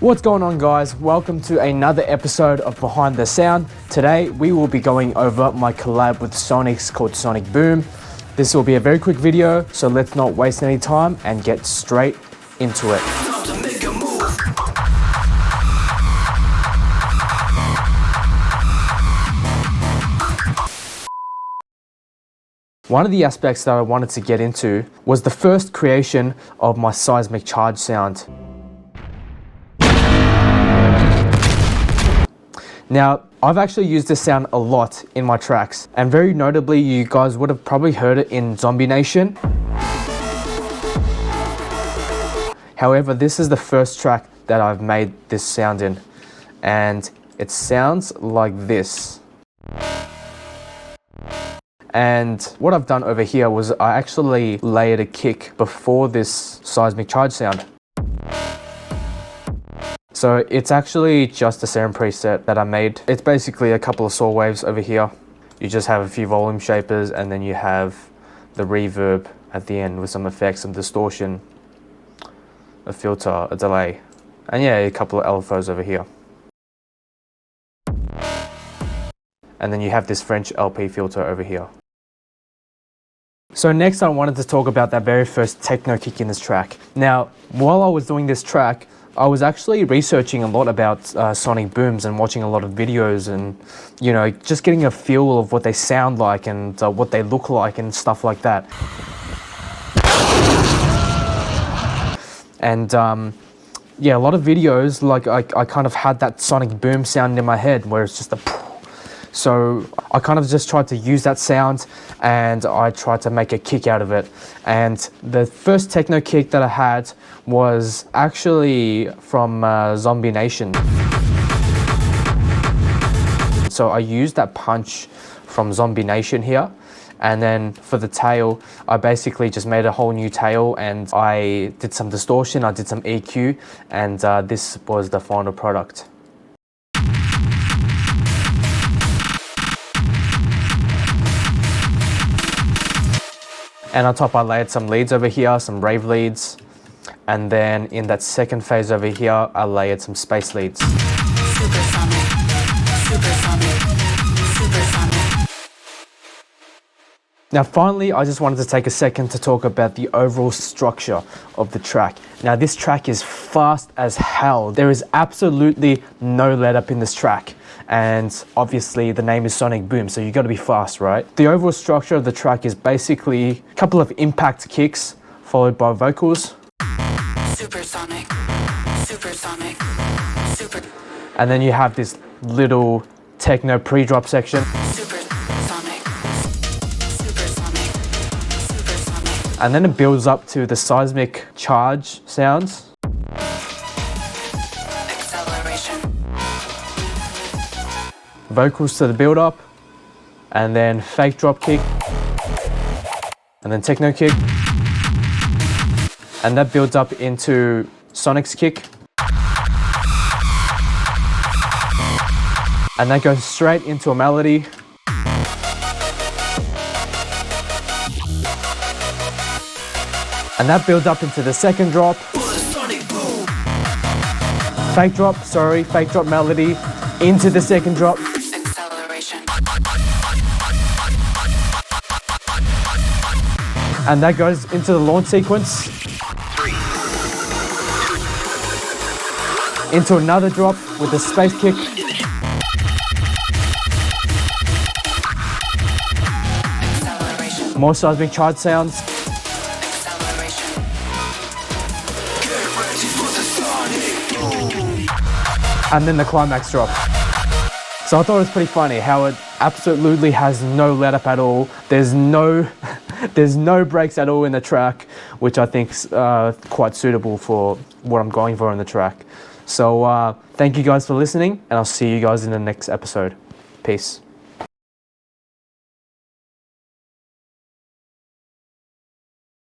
What's going on, guys? Welcome to another episode of Behind the Sound. Today we will be going over my collab with Sonics called Sonic Boom. This will be a very quick video, so let's not waste any time and get straight into it. One of the aspects that I wanted to get into was the first creation of my seismic charge sound. Now, I've actually used this sound a lot in my tracks, and very notably, you guys would have probably heard it in Zombie Nation. However, this is the first track that I've made this sound in, and it sounds like this. And what I've done over here was I actually layered a kick before this seismic charge sound. So it's actually just a sound preset that I made. It's basically a couple of saw waves over here. You just have a few volume shapers, and then you have the reverb at the end with some effects, some distortion, a filter, a delay, and yeah, a couple of LFOs over here. And then you have this French LP filter over here. So next I wanted to talk about that very first techno kick in this track. Now, while I was doing this track, I was actually researching a lot about sonic booms and watching a lot of videos and, you know, just getting a feel of what they sound like and what they look like and stuff like that. And yeah, a lot of videos, like I kind of had that sonic boom sound in my head where it's just a poof. So I kind of just tried to use that sound and I tried to make a kick out of it. And the first techno kick that I had was actually from Zombie Nation. So I used that punch from Zombie Nation here. And then for the tail, I basically just made a whole new tail and I did some distortion, I did some EQ, and this was the final product. And on top I layered some leads over here, some rave leads. And then in that second phase over here, I layered some space leads. Supersonic, supersonic, supersonic. Now finally, I just wanted to take a second to talk about the overall structure of the track. Now this track is fast as hell. There is absolutely no let up in this track. And obviously the name is Sonic Boom, so you got to be fast, right? The overall structure of the track is basically a couple of impact kicks followed by vocals. Supersonic, supersonic, super. And then you have this little techno pre-drop section. Supersonic, supersonic, supersonic. And then it builds up to the seismic charge sounds. Acceleration. Vocals to the build up, and then fake drop kick, and then techno kick, and that builds up into Sonic's kick, and that goes straight into a melody, and that builds up into the second drop, fake drop melody into the second drop. And that goes into the launch sequence. Into another drop with a space kick. More seismic charge sounds. And then the climax drop. So I thought it was pretty funny how it absolutely has no let up at all. There's no breaks at all in the track, which I think is quite suitable for what I'm going for in the track. So thank you guys for listening, and I'll see you guys in the next episode. Peace.